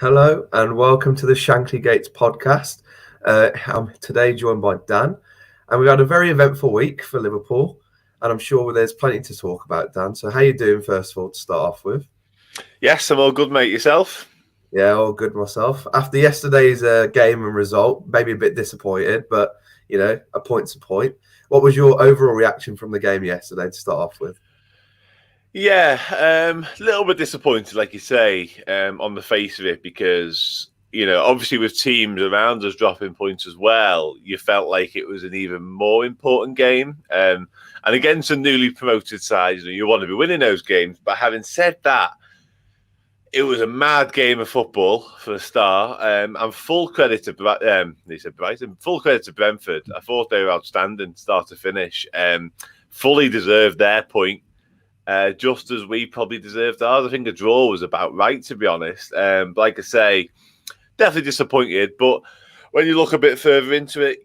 Hello and welcome to the Shankly Gates Podcast. I'm today joined by Dan, and we've had a very eventful week for Liverpool, and I'm sure there's plenty to talk about, Dan. So how you doing, first of all, to start off with? Yes, I'm all good, mate. Yourself? Yeah, all good myself. After yesterday's game and result, maybe a bit disappointed, but, a point's a point. What was your overall reaction from the game yesterday to start off with? Yeah, a little bit disappointed, like you say, on the face of it, because, obviously with teams around us dropping points as well, you felt like it was an even more important game. And against a newly promoted side, you want to be winning those games. But having said that, it was a mad game of football for a start. And full credit to Brighton, full credit to Brentford. I thought they were outstanding, start to finish. Fully deserved their point. Just as we probably deserved ours. I think a draw was about right, to be honest. But like I say, definitely disappointed. But when you look a bit further into it,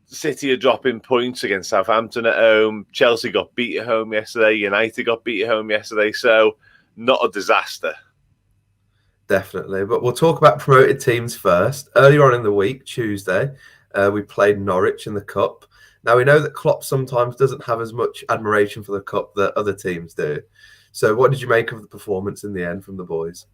City are dropping points against Southampton at home. Chelsea got beat at home yesterday. United got beat at home yesterday. So not a disaster. Definitely. But we'll talk about promoted teams first. Earlier on in the week, Tuesday, we played Norwich in the Cup. Now, we know that Klopp sometimes doesn't have as much admiration for the Cup that other teams do. So what did you make of the performance in the end from the boys?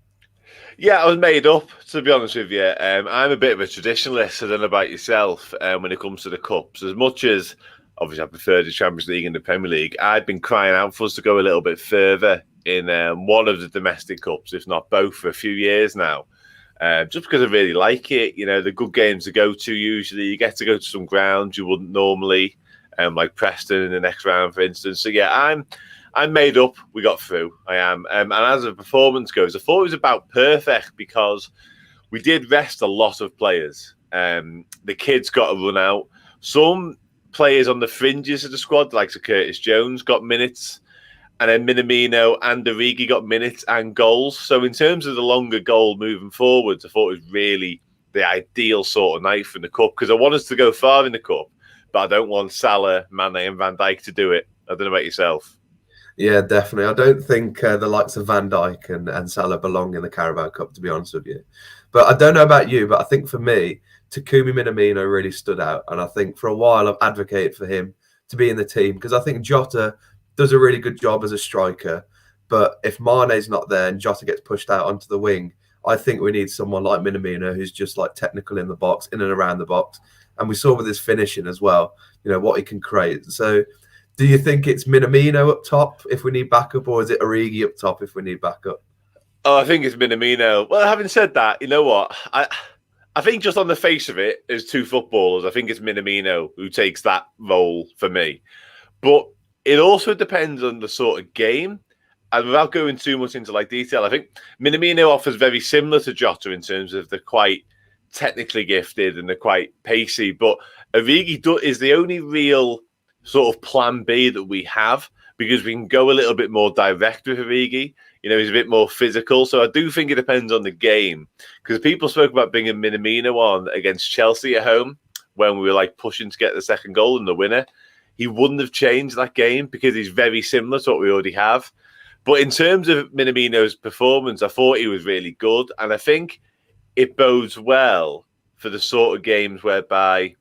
Yeah, I was made up, to be honest with you. I'm a bit of a traditionalist, I don't know about yourself, when it comes to the Cups. As much as, obviously, I prefer the Champions League and the Premier League, I've been crying out for us to go a little bit further in one of the domestic Cups, if not both, for a few years now. Just because I really like it. The good games to go to usually. You get to go to some grounds you wouldn't normally, like Preston in the next round, for instance. So, yeah, I'm made up. We got through. I am. And as the performance goes, I thought it was about perfect because we did rest a lot of players. The kids got to run out. Some players on the fringes of the squad, like Curtis Jones, got minutes. And then Minamino and Origi got minutes and goals. So in terms of the longer goal moving forwards, I thought it was really the ideal sort of night for the Cup because I want us to go far in the Cup, but I don't want Salah, Mane and Van Dijk to do it. I don't know about yourself. Yeah, definitely. I don't think the likes of Van Dijk and Salah belong in the Carabao Cup, to be honest with you. But I don't know about you, but I think for me, Takumi Minamino really stood out. And I think for a while I've advocated for him to be in the team because I think Jota does a really good job as a striker. But if Mane's not there and Jota gets pushed out onto the wing, I think we need someone like Minamino who's just like technical in the box, in and around the box. And we saw with his finishing as well, what he can create. So do you think it's Minamino up top if we need backup, or is it Origi up top if we need backup? Oh, I think it's Minamino. Well, having said that, you know what? I think just on the face of it, as two footballers, I think it's Minamino who takes that role for me. But it also depends on the sort of game. And without going too much into detail, I think Minamino offers very similar to Jota in terms of they're quite technically gifted and they're quite pacey. But Origi is the only real sort of plan B that we have because we can go a little bit more direct with Origi. He's a bit more physical. So I do think it depends on the game because people spoke about bringing Minamino on against Chelsea at home when we were pushing to get the second goal and the winner. He wouldn't have changed that game because he's very similar to what we already have. But in terms of Minamino's performance, I thought he was really good. And I think it bodes well for the sort of games whereby,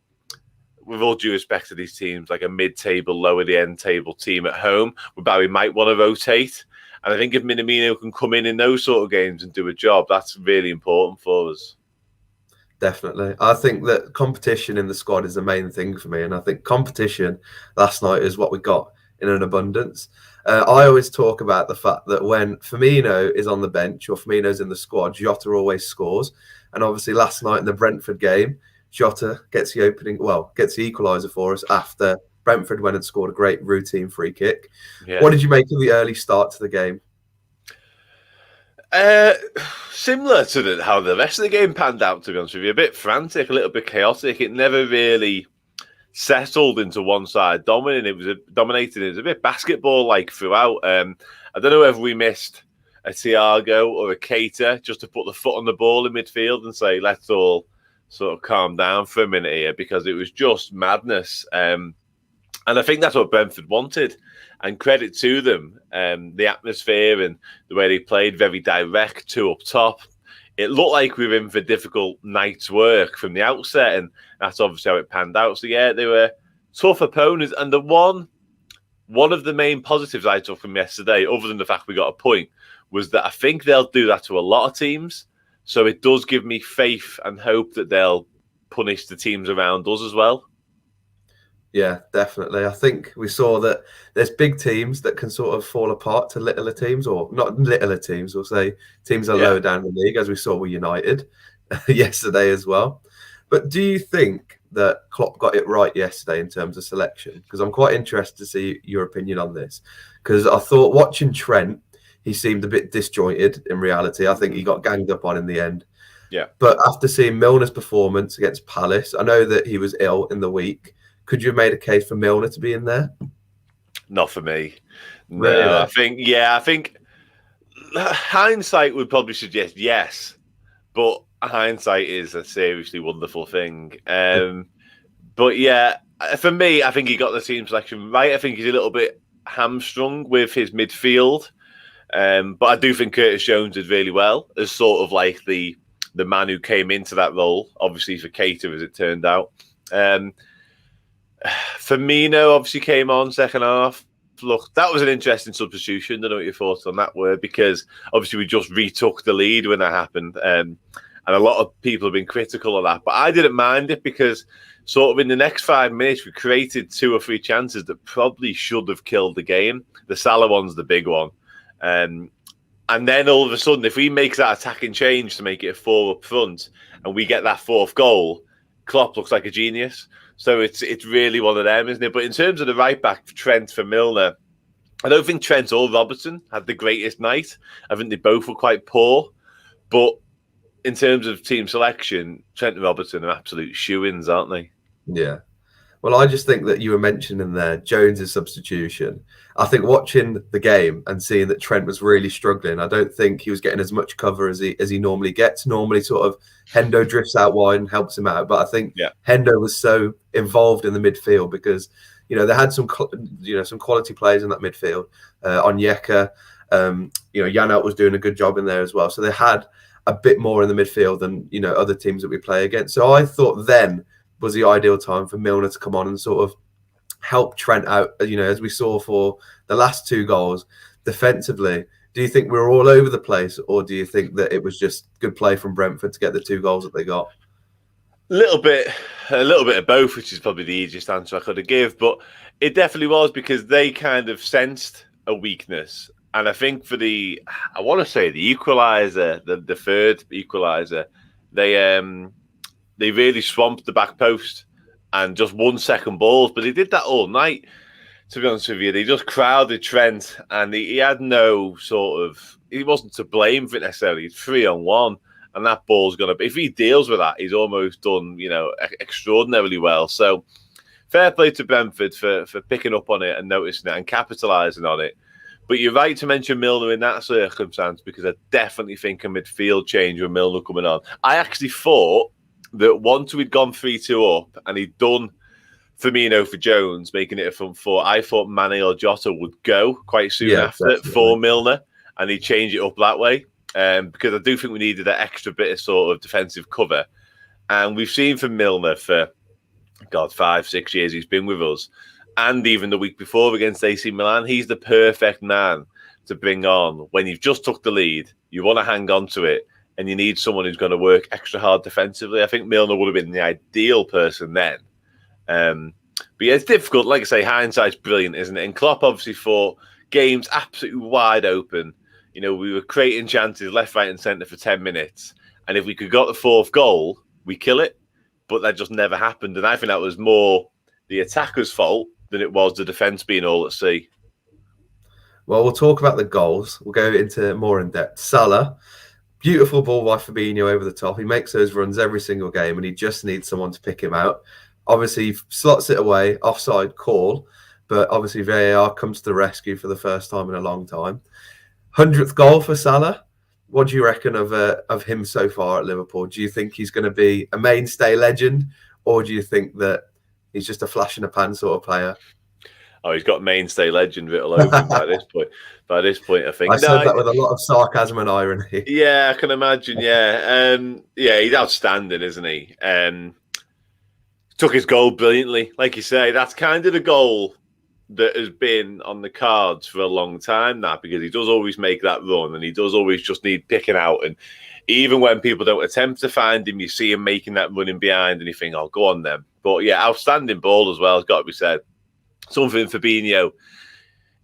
with all due respect to these teams, like a mid-table, lower-the-end table team at home, whereby we might want to rotate. And I think if Minamino can come in those sort of games and do a job, that's really important for us. Definitely. I think that competition in the squad is the main thing for me. And I think competition last night is what we got in an abundance. I always talk about the fact that when Firmino is on the bench or Firmino's in the squad, Jota always scores. And obviously last night in the Brentford game, Jota gets the equaliser for us after Brentford went and scored a great routine free kick. Yeah. What did you make of the early start to the game? Similar to how the rest of the game panned out, to be honest with you. A bit frantic, a little bit chaotic. It never really settled into one side dominating. It was a bit basketball-like throughout. I don't know whether we missed a Thiago or a Keita just to put the foot on the ball in midfield and say, let's all sort of calm down for a minute here because it was just madness. And I think that's what Brentford wanted. And credit to them, the atmosphere and the way they played, very direct, two up top. it looked like we were in for difficult night's work from the outset, and that's obviously how it panned out. So yeah, they were tough opponents, and the one of the main positives I took from yesterday, other than the fact we got a point, was that I think they'll do that to a lot of teams. So it does give me faith and hope that they'll punish the teams around us as well. Yeah, definitely. I think we saw that there's big teams that can sort of fall apart to littler teams, or not littler teams, we'll say teams that are lower down in the league, as we saw with United yesterday as well. But do you think that Klopp got it right yesterday in terms of selection? Because I'm quite interested to see your opinion on this. Because I thought watching Trent, he seemed a bit disjointed in reality. I think he got ganged up on in the end. Yeah. But after seeing Milner's performance against Palace, I know that he was ill in the week. Could you have made a case for Milner to be in there? Not for me. Really? No, I think hindsight would probably suggest yes, but hindsight is a seriously wonderful thing. But yeah, for me, I think he got the team selection right. I think he's a little bit hamstrung with his midfield, but I do think Curtis Jones did really well as sort of like the man who came into that role, obviously for Keita, as it turned out. Firmino obviously came on second half. Look, that was an interesting substitution. I don't know what your thoughts on that were, because obviously we just retook the lead when that happened. And a lot of people have been critical of that. But I didn't mind it because sort of in the next 5 minutes, we created 2 or 3 chances that probably should have killed the game. The Salah one's the big one. And then all of a sudden, if we make that attacking change to make it a 4 up front and we get that 4th goal, Klopp looks like a genius. So it's really one of them, isn't it? But in terms of the right back, Trent for Milner, I don't think Trent or Robertson had the greatest night. I think they both were quite poor. But in terms of team selection, Trent and Robertson are absolute shoo-ins, aren't they? Yeah. Well, I just think that you were mentioning there Jones' substitution. I think watching the game and seeing that Trent was really struggling, I don't think he was getting as much cover as he normally gets. Normally, sort of Hendo drifts out wide and helps him out, but I think Hendo was so involved in the midfield because they had some quality players in that midfield. Onyeka, Janelt was doing a good job in there as well. So they had a bit more in the midfield than other teams that we play against. So I thought then was the ideal time for Milner to come on and sort of help Trent out, as we saw for the last 2 goals defensively. Do you think we're all over the place, or do you think that it was just good play from Brentford to get the 2 goals that they got? A little bit of both, which is probably the easiest answer I could have given. But it definitely was because they kind of sensed a weakness. And I think for the equaliser, the third equaliser, they really swamped the back post and just 1 second balls. But they did that all night, to be honest with you. They just crowded Trent, and he had no sort of... He wasn't to blame for it necessarily. He's 3-on-1, and that ball's going to... If he deals with that, he's almost done, extraordinarily well. So fair play to Brentford for picking up on it and noticing it and capitalising on it. But you're right to mention Milner in that circumstance, because I definitely think a midfield change with Milner coming on. I actually thought that once we'd gone 3-2 up and he'd done Firmino for Jones, making it a front 4, I thought Mane or Jota would go quite soon after definitely. For Milner, and he'd change it up that way. Because I do think we needed that extra bit of sort of defensive cover. And we've seen from Milner for, 5-6 years he's been with us. And even the week before against AC Milan, he's the perfect man to bring on. When you've just took the lead, you want to hang on to it, and you need someone who's going to work extra hard defensively. I think Milner would have been the ideal person then. But yeah, it's difficult. Like I say, hindsight's brilliant, isn't it? And Klopp obviously thought games absolutely wide open. We were creating chances left, right and centre for 10 minutes. And if we could got the 4th goal, we kill it. But that just never happened. And I think that was more the attacker's fault than it was the defence being all at sea. Well, we'll talk about the goals. We'll go into more in depth. Salah, beautiful ball by Fabinho over the top. He makes those runs every single game, and he just needs someone to pick him out. Obviously, he slots it away, offside call, but obviously VAR comes to the rescue for the first time in a long time. 100th goal for Salah. What do you reckon of him so far at Liverpool? Do you think he's going to be a mainstay legend, or do you think that he's just a flash in the pan sort of player? Oh, he's got mainstay legend written all over him by this point. By this point, I think. I said that with a lot of sarcasm and irony. Yeah, I can imagine. Yeah, yeah, he's outstanding, isn't he? Took his goal brilliantly, like you say. That's kind of the goal that has been on the cards for a long time now, because he does always make that run, and he does always just need picking out. And even when people don't attempt to find him, you see him making that running behind, and you think, "Oh, go on then." But yeah, outstanding ball as well, has got to be said. Something Fabinho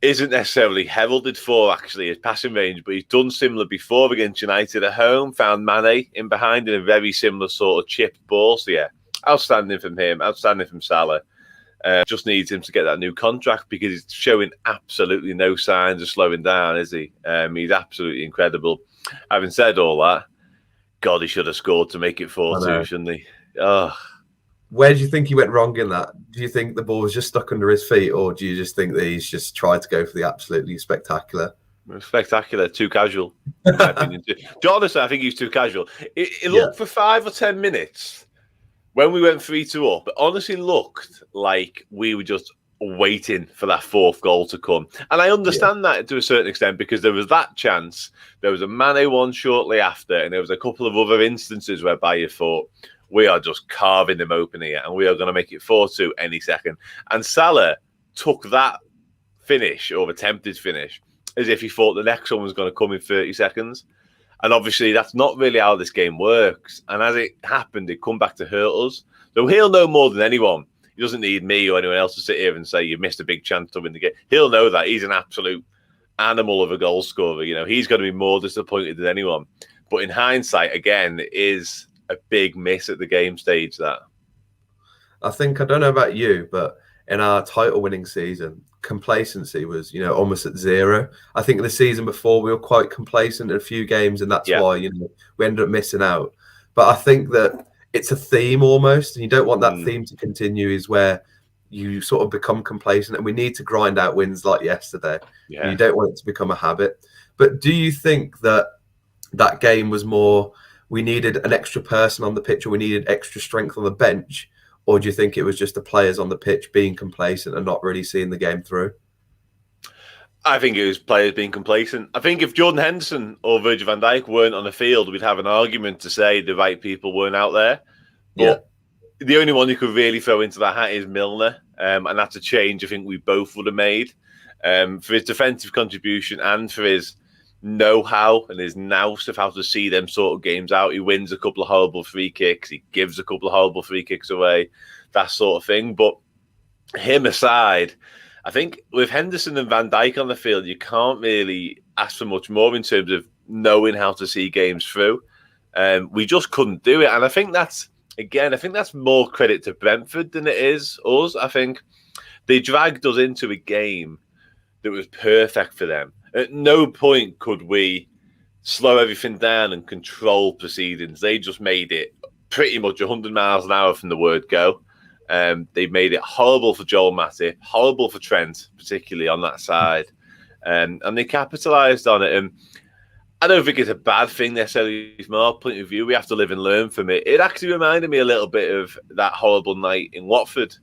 isn't necessarily heralded for, actually, his passing range, but he's done similar before against United at home, found Mane in behind in a very similar sort of chipped ball. So yeah, outstanding from him, outstanding from Salah. Just needs him to get that new contract, because he's showing absolutely no signs of slowing down, is he? He's absolutely incredible. Having said all that, God, he should have scored to make it 4-2, shouldn't he? Oh. Where do you think he went wrong in that? Do you think the ball was just stuck under his feet, or do you just think that he's just tried to go for the absolutely spectacular? Spectacular, too casual, in my opinion. Honestly, I think he's too casual. It looked for 5 or 10 minutes when we went 3-2 up. It honestly looked like we were just waiting for that fourth goal to come. And I understand that to a certain extent, because there was that chance. There was a Mane one shortly after, and there was a couple of other instances whereby you thought, we are just carving them open here, and we are going to make it 4-2 any second. And Salah took that finish, or attempted finish, as if he thought the next one was going to come in 30 seconds. And obviously, that's not really how this game works. And as it happened, it come back to hurt us. So he'll know more than anyone. He doesn't need me or anyone else to sit here and say, you missed a big chance to win the game. He'll know that. He's an absolute animal of a goal scorer. You know, he's going to be more disappointed than anyone. But in hindsight, again, it is a big miss at the game stage, that. I think, I don't know about you, but in our title-winning season, complacency was, almost at zero. I think the season before we were quite complacent in a few games, and that's why, we ended up missing out. But I think that it's a theme almost, and you don't want that theme to continue, is where you sort of become complacent, and we need to grind out wins like yesterday. Yeah. You don't want it to become a habit. But do you think that that game was more, we needed an extra person on the pitch, or we needed extra strength on the bench? Or do you think it was just the players on the pitch being complacent and not really seeing the game through? I think it was players being complacent. I think if Jordan Henderson or Virgil van Dijk weren't on the field, we'd have an argument to say the right people weren't out there. But the only one you could really throw into that hat is Milner. And that's a change I think we both would have made. For his defensive contribution and for his know-how and his nous of how to see them sort of games out. He wins a couple of horrible free kicks. He gives a couple of horrible free kicks away, that sort of thing. But him aside, I think with Henderson and Van Dijk on the field, you can't really ask for much more in terms of knowing how to see games through. We just couldn't do it. And I think that's more credit to Brentford than it is us. I think they dragged us into a game that was perfect for them. At no point could we slow everything down and control proceedings. They just made it pretty much 100 miles an hour from the word go. They made it horrible for Joel Matip, horrible for Trent, particularly on that side. And they capitalised on it. And I don't think it's a bad thing necessarily from our point of view. We have to live and learn from it. It actually reminded me a little bit of that horrible night in Watford.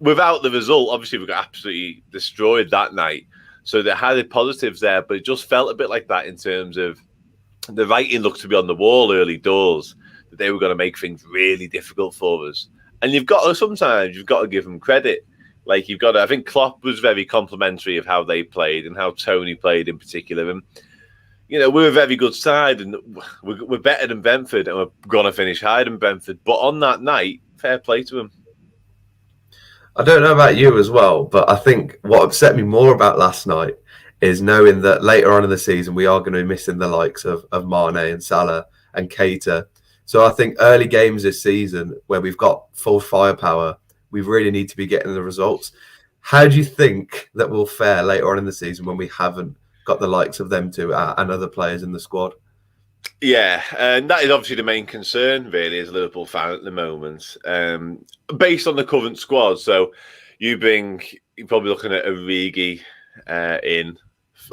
Without the result, obviously we got absolutely destroyed that night. So they had the positives there, but it just felt a bit like that in terms of the writing looked to be on the wall early doors, that they were going to make things really difficult for us. And sometimes you've got to give them credit. Like I think Klopp was very complimentary of how they played and how Tony played in particular. And, we're a very good side and we're better than Brentford and we're going to finish higher than Brentford. But on that night, fair play to them. I don't know about you as well, but I think what upset me more about last night is knowing that later on in the season, we are going to be missing the likes of Mane and Salah and Keita. So I think early games this season where we've got full firepower, we really need to be getting the results. How do you think that we'll fare later on in the season when we haven't got the likes of them two and other players in the squad? Yeah, and that is obviously the main concern, really, as a Liverpool fan at the moment. Based on the current squad, so you're probably looking at Origi in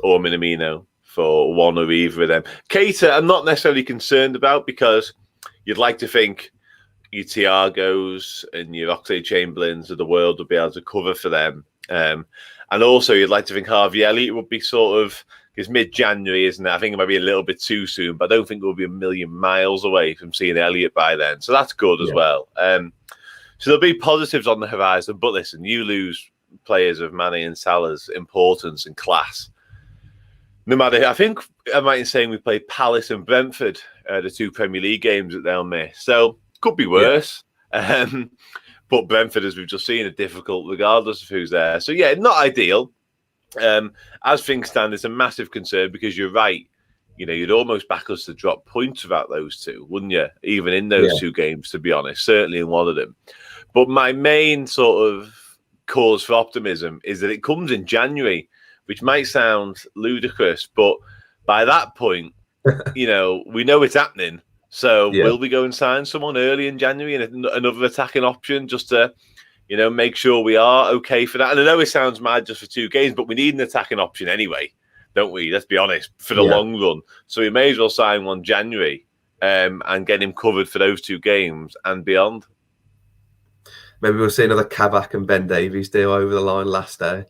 or Minamino for one or either of them. Keita, I'm not necessarily concerned about because you'd like to think, your Thiagos and your Oxlade-Chamberlains of the world would be able to cover for them. And also, you'd like to think Harvey Elliott would be sort of, because mid-January, isn't it? I think it might be a little bit too soon, but I don't think we'll be a million miles away from seeing Elliott by then. So that's good as well. So there'll be positives on the horizon. But listen, you lose players of Mane and Salah's importance and class. No matter, I think I might be saying we played Palace and Brentford, the 2 Premier League games that they'll miss. So could be worse. But Brentford, as we've just seen, are difficult regardless of who's there. So yeah, not ideal. As things stand, it's a massive concern because you're right. You know, you'd almost back us to drop points without those two, wouldn't you? Even in those 2 games, to be honest, certainly in one of them. But my main sort of cause for optimism is that it comes in January, which might sound ludicrous, but by that point, you know, we know it's happening. So will we go and sign someone early in January and another attacking option just to, you know, make sure we are okay for that? And I know it sounds mad just for 2 games, but we need an attacking option anyway, don't we? Let's be honest, for the long run. So we may as well sign one January and get him covered for those 2 games and beyond. Maybe we'll see another Kabak and Ben Davies deal over the line last day.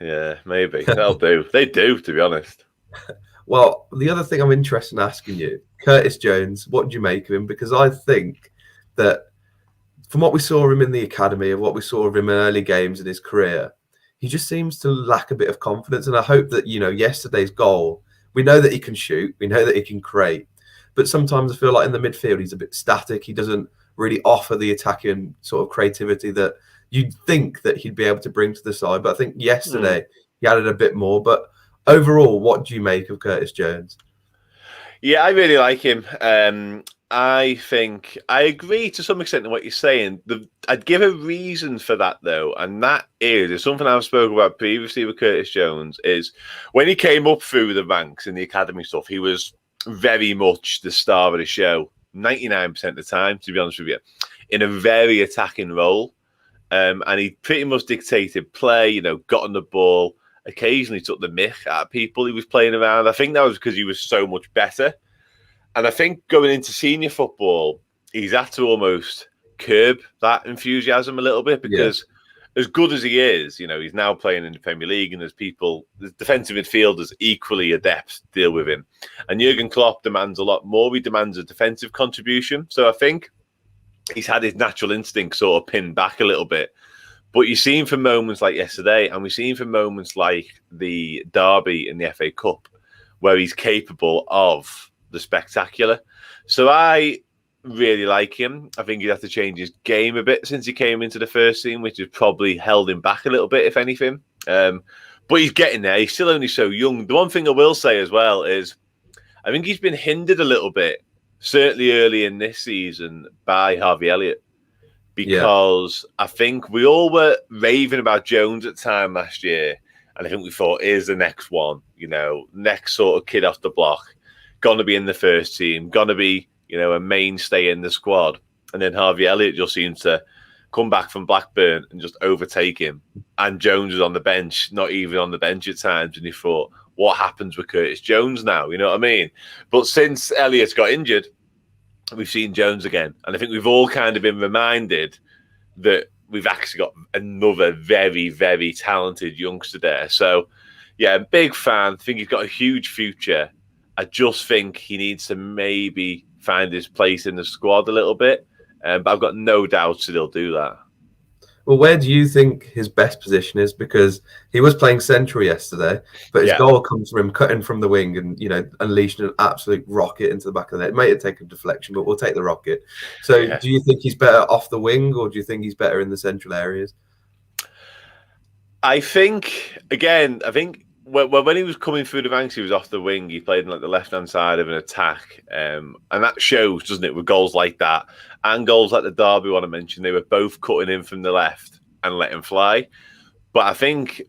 Yeah, maybe. They'll do. They do, to be honest. Well, the other thing I'm interested in asking you, Curtis Jones, what do you make of him? Because I think that from what we saw of him in the academy, of what we saw of him in early games in his career, he just seems to lack a bit of confidence. And I hope that, you know, yesterday's goal, we know that he can shoot, we know that he can create, but sometimes I feel like in the midfield, he's a bit static. He doesn't really offer the attacking sort of creativity that you'd think that he'd be able to bring to the side. But I think yesterday he added a bit more. But overall, what do you make of Curtis Jones? Yeah, I really like him. I think I agree to some extent in what you're saying. I'd give a reason for that, though, and that is something I've spoken about previously with Curtis Jones, is when he came up through the ranks in the academy stuff, he was very much the star of the show, 99% of the time, to be honest with you, in a very attacking role. And he pretty much dictated play, you know, got on the ball, occasionally took the mick out of people he was playing around. I think that was because he was so much better. And I think going into senior football, he's had to almost curb that enthusiasm a little bit because as good as he is, you know, he's now playing in the Premier League and there's defensive midfielders equally adept to deal with him. And Jurgen Klopp demands a lot more. He demands a defensive contribution. So I think he's had his natural instinct sort of pinned back a little bit. But you've seen from moments like yesterday, and we've seen from moments like the derby in the FA Cup, where he's capable of the spectacular. So I really like him. I think he'd have to change his game a bit since he came into the first team, which has probably held him back a little bit, if anything. But he's getting there. He's still only so young. The one thing I will say as well is I think he's been hindered a little bit, certainly early in this season, by Harvey Elliott. Because I think we all were raving about Jones at the time last year. And I think we thought, here's the next one, you know, next sort of kid off the block. Going to be in the first team, going to be, you know, a mainstay in the squad. And then Harvey Elliott just seems to come back from Blackburn and just overtake him. And Jones was on the bench, not even on the bench at times. And you thought, what happens with Curtis Jones now? You know what I mean? But since Elliott's got injured, we've seen Jones again. And I think we've all kind of been reminded that we've actually got another very, very talented youngster there. So, yeah, big fan. I think he's got a huge future. I just think he needs to maybe find his place in the squad a little bit. But I've got no doubts that he'll do that. Well, where do you think his best position is? Because he was playing central yesterday, but his goal comes from him cutting from the wing and, you know, unleashing an absolute rocket into the back of the net. It may have taken deflection, but we'll take the rocket. So do you think he's better off the wing or do you think he's better in the central areas? I think when he was coming through the ranks, he was off the wing. He played in like the left-hand side of an attack. And that shows, doesn't it, with goals like that and goals like the derby one I mentioned. They were both cutting in from the left and letting fly. But I think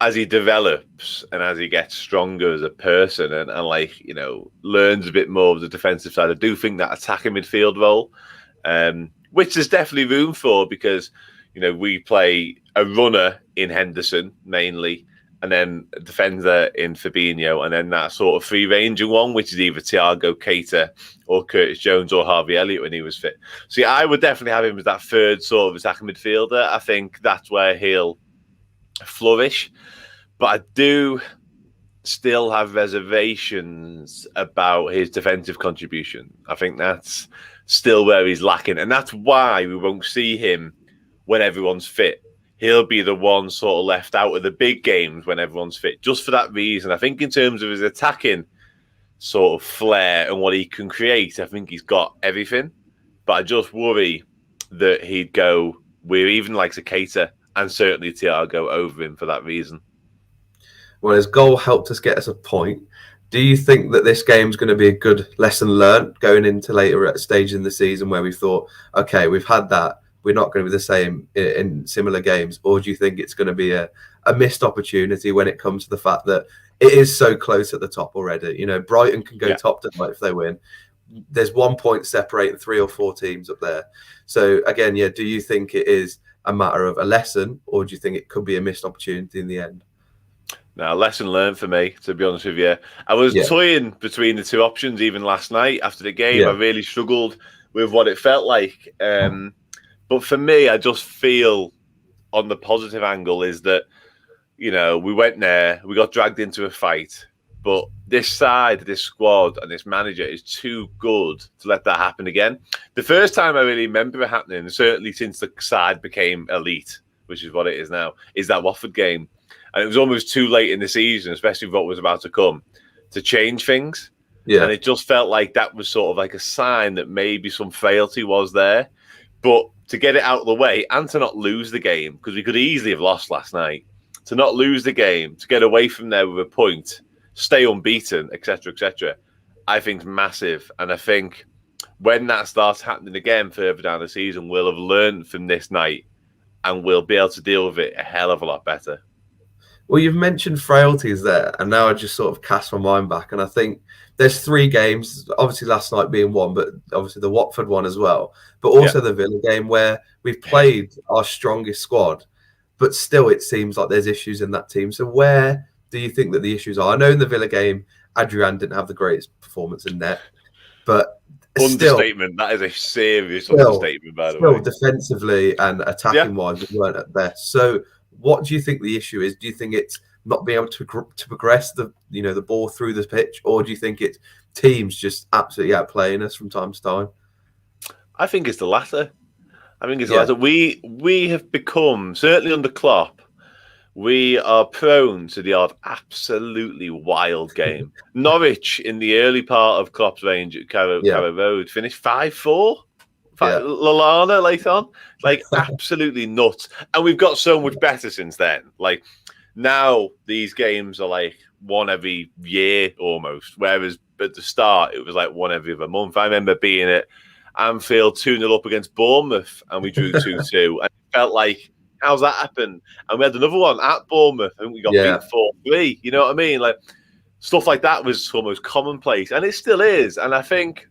as he develops and as he gets stronger as a person and like, you know, learns a bit more of the defensive side, I do think that attacking midfield role, which there's definitely room for because, you know, we play a runner in Henderson mainly. and then a defender in Fabinho, and then that sort of free-ranging one, which is either Thiago, Keita, or Curtis Jones, or Harvey Elliott when he was fit. So yeah, I would definitely have him as that third sort of attacking midfielder. I think that's where he'll flourish. But I do still have reservations about his defensive contribution. I think that's still where he's lacking, and that's why we won't see him when everyone's fit. He'll be the one sort of left out of the big games when everyone's fit, just for that reason. I think in terms of his attacking sort of flair and what he can create, I think he's got everything. But I just worry that he'd go with even like Keita and certainly Thiago over him for that reason. Well, his goal helped us get us a point. Do you think that this game's going to be a good lesson learned going into later at stage in the season where we thought, okay, we've had that, we're not going to be the same in similar games? Or do you think it's going to be a missed opportunity when it comes to the fact that it is so close at the top already? You know, Brighton can go top tonight if they win. There's 1 point separating 3 or 4 teams up there. So again, do you think it is a matter of a lesson, or do you think it could be a missed opportunity in the end? Now, lesson learned for me, to be honest with you. I was toying between the two options even last night after the game. I really struggled with what it felt like. But for me, I just feel on the positive angle is that, you know, we went there, we got dragged into a fight, but this side, this squad and this manager is too good to let that happen again. The first time I really remember it happening, certainly since the side became elite, which is what it is now, is that Watford game. And it was almost too late in the season, especially with what was about to come, to change things. Yeah. And it just felt like that was sort of like a sign that maybe some frailty was there. But to get it out of the way and to not lose the game, because we could easily have lost last night, to not lose the game, to get away from there with a point, stay unbeaten, etc., I think is massive. And I think when that starts happening again further down the season, we'll have learned from this night and we'll be able to deal with it a hell of a lot better. Well, you've mentioned frailties there, and now I just sort of cast my mind back, and I think there's 3 games, obviously last night being one, but obviously the Watford one as well, but also the Villa game where we've played our strongest squad, but still it seems like there's issues in that team. So where do you think that the issues are? I know in the Villa game, Adrian didn't have the greatest performance in net, but understatement. That is a serious understatement, by the way. Defensively and attacking-wise, we weren't at best. So what do you think the issue is? Do you think it's not being able to progress the ball through the pitch, or do you think it's teams just absolutely outplaying us from time to time? I think it's the latter. The latter. We have become, certainly under Klopp, we are prone to the odd absolutely wild game. Norwich in the early part of Klopp's range at Carrow Road finished 5-4. Lallana late on, like absolutely nuts. And we've got so much better since then. Like now these games are like one every year almost, whereas at the start it was like one every other month. I remember being at Anfield 2-0 up against Bournemouth and we drew 2-2 and it felt like, how's that happened? And we had another one at Bournemouth and we got beat 4-3. You know what I mean? Like stuff like that was almost commonplace, and it still is. And I think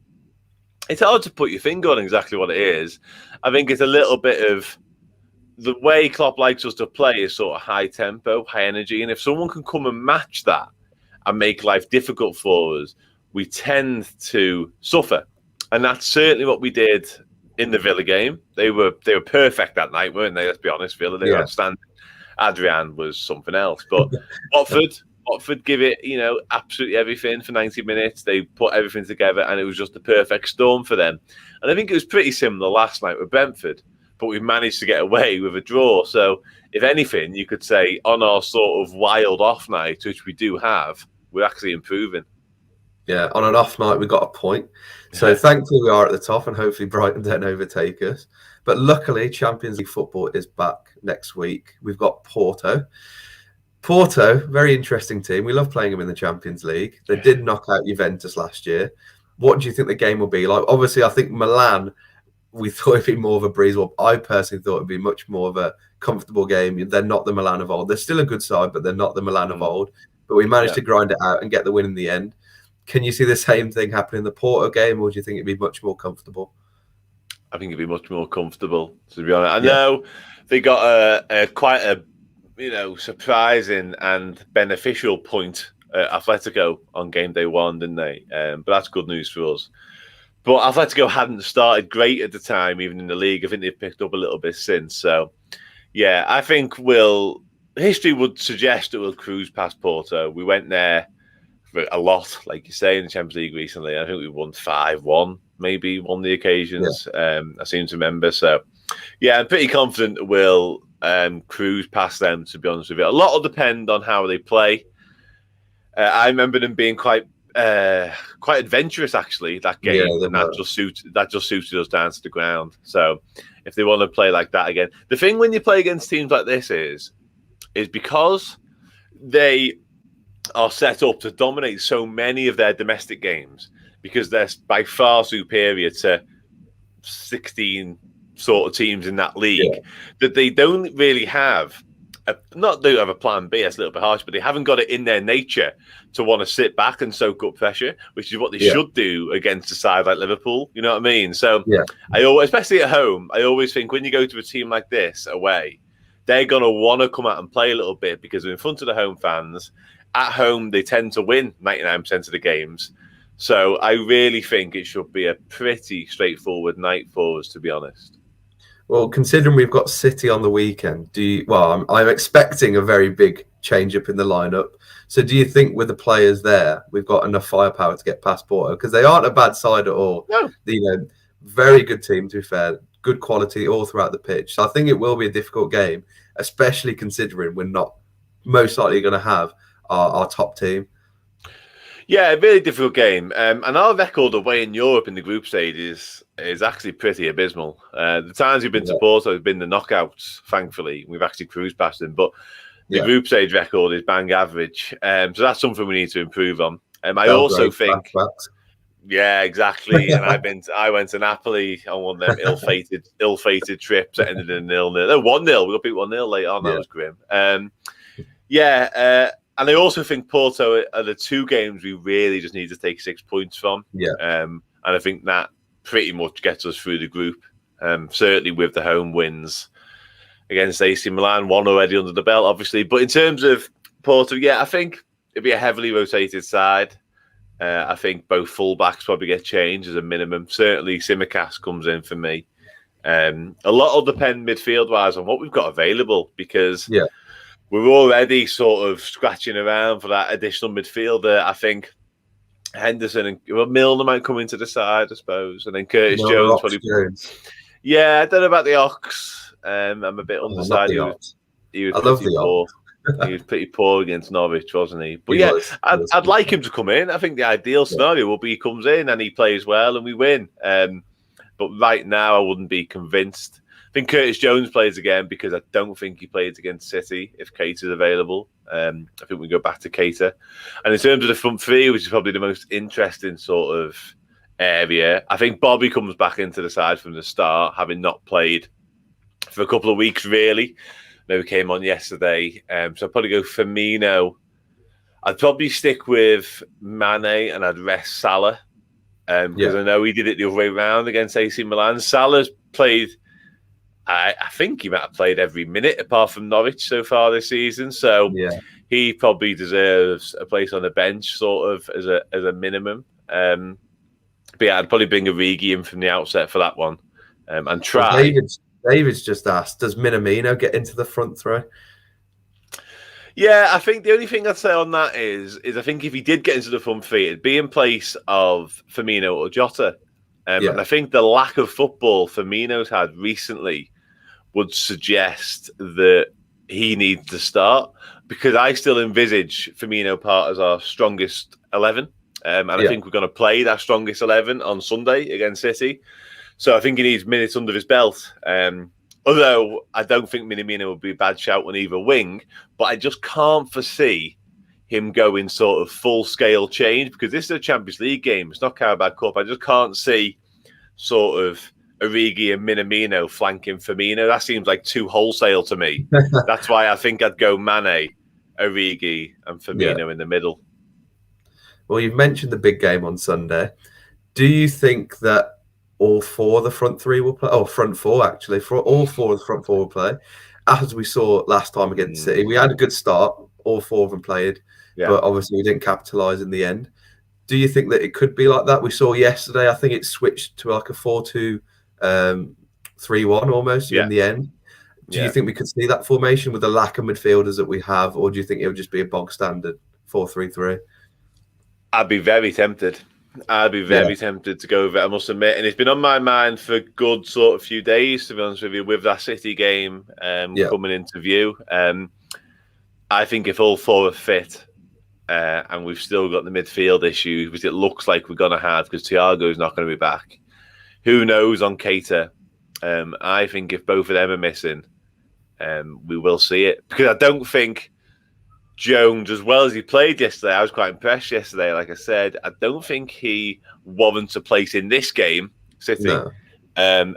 it's hard to put your finger on exactly what it is. I think it's a little bit of the way Klopp likes us to play is sort of high tempo, high energy. And if someone can come and match that and make life difficult for us, we tend to suffer. And that's certainly what we did in the Villa game. They were perfect that night, weren't they? Let's be honest, Villa. They were outstanding. Adrian was something else. But Watford give it, absolutely everything for 90 minutes. They put everything together and it was just the perfect storm for them. And I think it was pretty similar last night with Brentford, but we managed to get away with a draw. So if anything, you could say on our sort of wild off night, which we do have, we're actually improving. Yeah, on an off night, we got a point. So thankfully we are at the top and hopefully Brighton don't overtake us. But luckily, Champions League football is back next week. We've got Porto. Porto, very interesting team. We love playing them in the Champions League. They did knock out Juventus last year. What do you think the game will be like? Obviously, I think Milan, we thought it'd be more of a breeze. Well, I personally thought it'd be much more of a comfortable game. They're not the Milan of old. They're still a good side, but they're not the Milan of old. But we managed to grind it out and get the win in the end. Can you see the same thing happen in the Porto game, or do you think it'd be much more comfortable? I think it'd be much more comfortable, to be honest. I know they got quite a surprising and beneficial point Atletico on game day one, didn't they? But that's good news for us. But Atletico hadn't started great at the time, even in the league. I think they've picked up a little bit since. So, yeah, I think history would suggest that we'll cruise past Porto. We went there for a lot, like you say, in the Champions League recently. I think we won 5-1, maybe one of the occasions. Yeah. I seem to remember. So, yeah, I'm pretty confident that we'll cruise past them, to be honest with you. A lot will depend on how they play. I remember them being quite adventurous, actually, that game, and that just suited us down to the ground. So if they want to play like that again, the thing when you play against teams like this is because they are set up to dominate so many of their domestic games, because they're by far superior to 16 sort of teams in that league, that they don't really have they have a plan B, that's a little bit harsh, but they haven't got it in their nature to want to sit back and soak up pressure, which is what they should do against a side like Liverpool. You know what I mean? So especially at home, I always think when you go to a team like this away, they're going to want to come out and play a little bit, because in front of the home fans, at home, they tend to win 99% of the games. So I really think it should be a pretty straightforward night for us, to be honest. Well, considering we've got City on the weekend, I'm expecting a very big change up in the lineup. So do you think with the players there, we've got enough firepower to get past Porto? Because they aren't a bad side at all. No. Very good team, to be fair. Good quality all throughout the pitch. So I think it will be a difficult game, especially considering we're not most likely going to have our top team. Yeah, a really difficult game. And our record away in Europe in the group stage is actually pretty abysmal. The times we've been to Porto have been the knockouts, thankfully. We've actually cruised past them. But the group stage record is bang average. So that's something we need to improve on. I also think... Yeah, exactly. And I went to Napoli on one of them ill-fated trips that ended in 0-0. No, 1-0. We got beat 1-0 later on. That was grim. And I also think Porto are the two games we really just need to take 6 points from. And I think that pretty much gets us through the group. Certainly with the home wins against AC Milan, one already under the belt, obviously. But in terms of Porto, I think it'd be a heavily rotated side. I think both fullbacks probably get changed as a minimum. Certainly Tsimikas comes in for me. A lot will depend midfield-wise on what we've got available, because... we're already sort of scratching around for that additional midfielder. I think Henderson and Milner might come into the side, I suppose, and then Curtis Jones probably. Yeah, I don't know about the Ox. I'm a bit undecided. He was pretty poor against Norwich, wasn't he? But I'd like him to come in. I think the ideal scenario will be he comes in and he plays well and we win. But right now, I wouldn't be convinced. I think Curtis Jones plays again, because I don't think he plays against City if Keita is available. I think we go back to Keita. And in terms of the front three, which is probably the most interesting sort of area, I think Bobby comes back into the side from the start, having not played for a couple of weeks, really. Maybe came on yesterday. So I'd probably go Firmino. I'd probably stick with Mane and I'd rest Salah, because I know he did it the other way around against AC Milan. Salah's played... I think he might have played every minute apart from Norwich so far this season. So he probably deserves a place on the bench, sort of, as a minimum. But I'd probably bring Origi in from the outset for that one, and try. David's just asked, does Minamino get into the front three? Yeah, I think the only thing I'd say on that is I think if he did get into the front three, it'd be in place of Firmino or Jota. And I think the lack of football Firmino's had recently would suggest that he needs to start, because I still envisage Firmino part as our strongest 11. And I think we're going to play that strongest 11 on Sunday against City. So I think he needs minutes under his belt. Although I don't think Minamino would be a bad shout on either wing, but I just can't foresee him going sort of full-scale change, because this is a Champions League game. It's not Carabao Cup. I just can't see sort of Origi and Minamino flanking Firmino. That seems like too wholesale to me. That's why I think I'd go Mane, Origi, and Firmino in the middle. Well, you've mentioned the big game on Sunday. Do you think that all four of the front three will play? Oh, front four, actually. For all four of the front four will play. as we saw last time against City, we had a good start. All 4 of them played, but obviously we didn't capitalise in the end. Do you think that it could be like that? We saw yesterday, I think it switched to like a 4-2, 3-1 almost in the end. Do you think we could see that formation with the lack of midfielders that we have, or do you think it would just be a bog standard 4-3-3? I'd be very tempted. I'd be very tempted to go with it, I must admit. And it's been on my mind for a good sort of few days, to be honest with you, with that City game coming into view. I think if all 4 are fit, and we've still got the midfield issue, which it looks like we're going to have because Thiago's not going to be back. Who knows on Keita? I think if both of them are missing, we will see it. Because I don't think Jones, as well as he played yesterday, I was quite impressed yesterday. Like I said, I don't think he warrants a place in this game, City,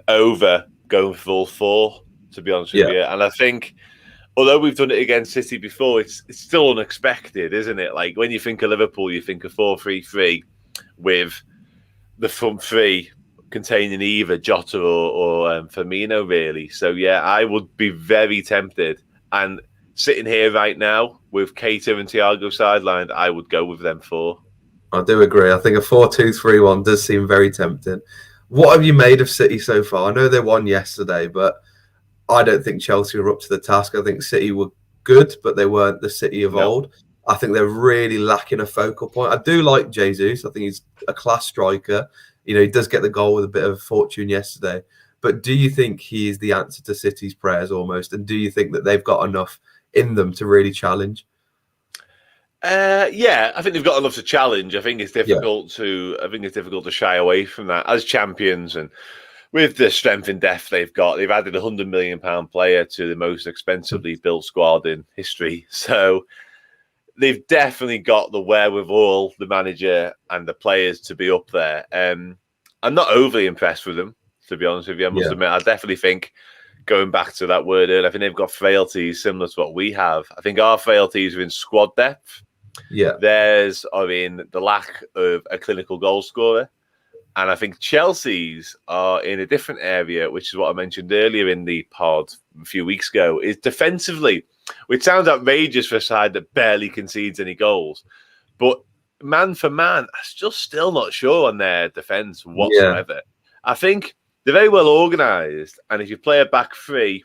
over going for all 4, to be honest with you. And I think, although we've done it against City before, it's still unexpected, isn't it? Like when you think of Liverpool, you think of 4-3-3 with the front 3 containing either Jota or Firmino, really. So, I would be very tempted. And sitting here right now with Keita and Thiago sidelined, I would go with them 4. I do agree. I think a 4-2-3-1 does seem very tempting. What have you made of City so far? I know they won yesterday, but I don't think Chelsea were up to the task. I think City were good, but they weren't the City of old. I think they're really lacking a focal point. I do like Jesus. I think he's a class striker. You know, he does get the goal with a bit of fortune yesterday. But do you think he is the answer to City's prayers almost? And do you think that they've got enough in them to really challenge? I think they've got enough to challenge. I think it's difficult to shy away from that as champions, and with the strength and depth they've got, they've added £100 million player to the most expensively built squad in history. So they've definitely got the wherewithal, the manager and the players to be up there. I'm not overly impressed with them, to be honest with you. I must admit, I definitely think, going back to that word earlier, I think they've got frailties similar to what we have. I think our frailties are in squad depth. Theirs are in the lack of a clinical goal scorer. And I think Chelsea's are in a different area, which is what I mentioned earlier in the pod a few weeks ago, is defensively, which sounds outrageous for a side that barely concedes any goals. But man for man, I'm just still not sure on their defence whatsoever. I think they're very well organised. And if you play a back 3,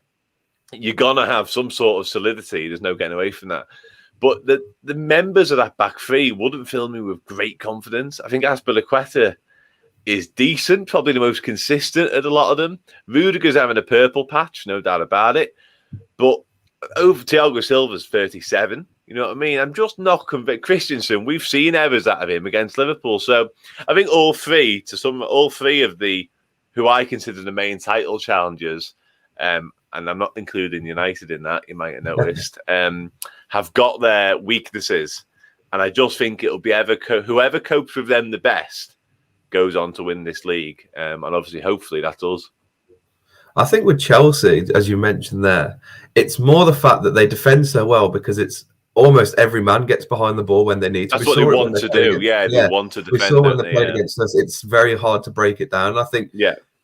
you're going to have some sort of solidity. There's no getting away from that. But the members of that back 3 wouldn't fill me with great confidence. I think Azpilicueta is decent, probably the most consistent at a lot of them. Rudiger's having a purple patch, no doubt about it. But over Thiago Silva's 37. You know what I mean? I'm just not convinced. Christensen, we've seen errors out of him against Liverpool. So I think all three of the who I consider the main title challengers, and I'm not including United in that, you might have noticed, have got their weaknesses. And I just think it'll be whoever copes with them the best goes on to win this league. And obviously, hopefully, that's us. I think with Chelsea, as you mentioned there, it's more the fact that they defend so well because it's almost every man gets behind the ball when they need to. That's what they want to do. They want to defend. We saw when they played against us, it's very hard to break it down. I think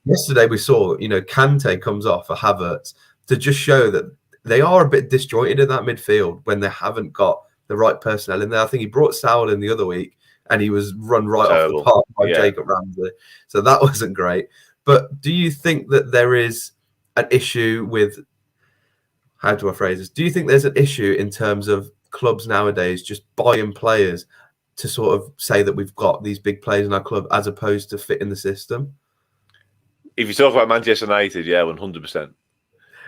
yesterday we saw, Kante comes off for Havertz to just show that they are a bit disjointed in that midfield when they haven't got the right personnel in there. I think he brought Saul in the other week and he was run right off the park by Jacob Ramsey. So that wasn't great. But do you think that there is an issue with, how do I phrase this? Do you think there's an issue in terms of clubs nowadays just buying players to sort of say that we've got these big players in our club as opposed to fit in the system? If you talk about Manchester United, 100%.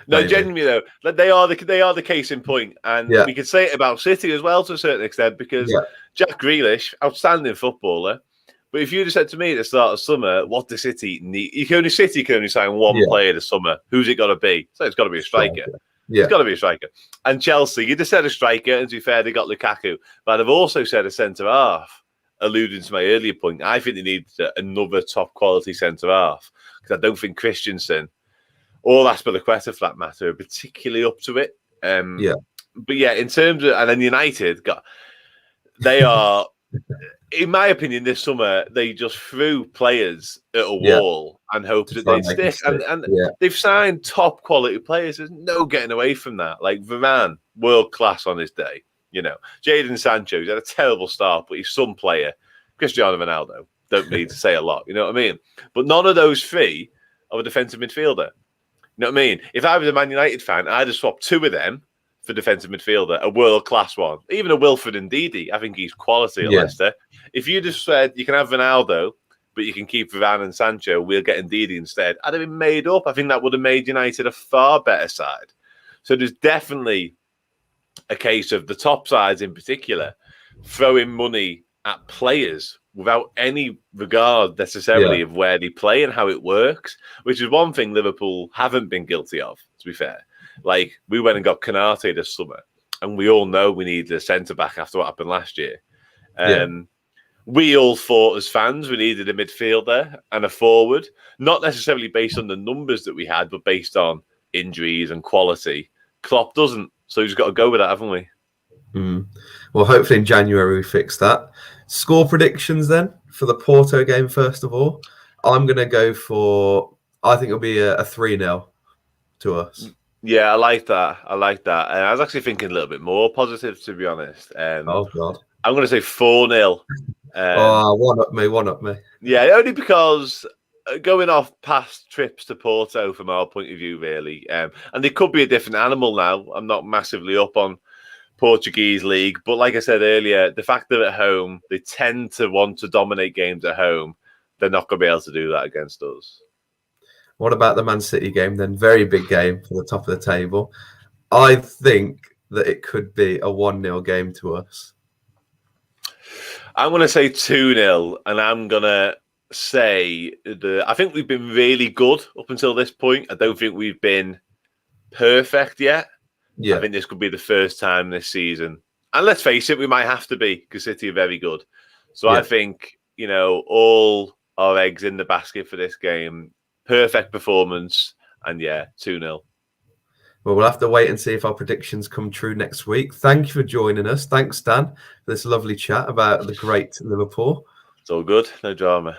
No, maybe. Genuinely though, they are the case in point, and we could say it about City as well to a certain extent because Jack Grealish, outstanding footballer. But if you'd have said to me at the start of summer, what does City need? City can only sign one player this summer. Who's it got to be? So it's got to be a striker. It's got to be a striker. And Chelsea, you'd have said a striker, and to be fair, they got Lukaku. But I've also said a centre-half, alluding to my earlier point. I think they need another top-quality centre-half because I don't think Christensen or Azpilicueta, for that matter, are particularly up to it. But in terms of... And then United, they are in my opinion, this summer they just threw players at a Yeah. wall and hoped To that try they'd and make it stick. And, stick. and Yeah. they've signed top quality players. There's no getting away from that. Like Varane, world class on his day. You know, Jadon Sancho, he's had a terrible start, but he's some player. Cristiano Ronaldo, don't need to say a lot. You know what I mean? But none of those three are a defensive midfielder. You know what I mean? If I was a Man United fan, I'd have swapped two of them for defensive midfielder, a world-class one. Even a Wilfred Ndidi, I think he's quality at Leicester. If you just said, you can have Ronaldo, but you can keep Varane and Sancho, we'll get Ndidi instead, I'd have been made up. I think that would have made United a far better side. So there's definitely a case of the top sides in particular throwing money at players without any regard necessarily of where they play and how it works, which is one thing Liverpool haven't been guilty of, to be fair. Like, we went and got Canate this summer, and we all know we needed a centre-back after what happened last year. We all thought as fans we needed a midfielder and a forward, not necessarily based on the numbers that we had, but based on injuries and quality. Klopp doesn't, so we've just got to go with that, haven't we? Well, hopefully in January we fix that. Score predictions then for the Porto game, first of all. I'm going to go for, I think it'll be a 3-0 to us. Yeah, I like that. And I was actually thinking a little bit more positive, to be honest. Oh, God. I'm going to say 4-0. One up me. Yeah, only because going off past trips to Porto from our point of view, really. And they could be a different animal now. I'm not massively up on Portuguese league, but like I said earlier, the fact that at home they tend to want to dominate games at home, they're not going to be able to do that against us. What about the Man City game then? Very big game for the top of the table. I think that it could be a 1-0 game to us. I'm going to say 2-0, and I'm going to say I think we've been really good up until this point. I don't think we've been perfect yet. I think this could be the first time this season. And let's face it, we might have to be because City are very good. So I think, all our eggs in the basket for this game. Perfect performance. And 2-0. Well, we'll have to wait and see if our predictions come true next week. Thank you for joining us. Thanks, Dan, for this lovely chat about the great Liverpool. It's all good. No drama.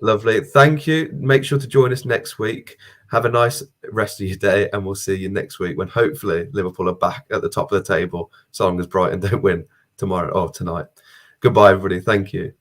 Lovely. Thank you. Make sure to join us next week. Have a nice rest of your day, and we'll see you next week when hopefully Liverpool are back at the top of the table, so long as Brighton don't win tomorrow or tonight. Goodbye, everybody. Thank you.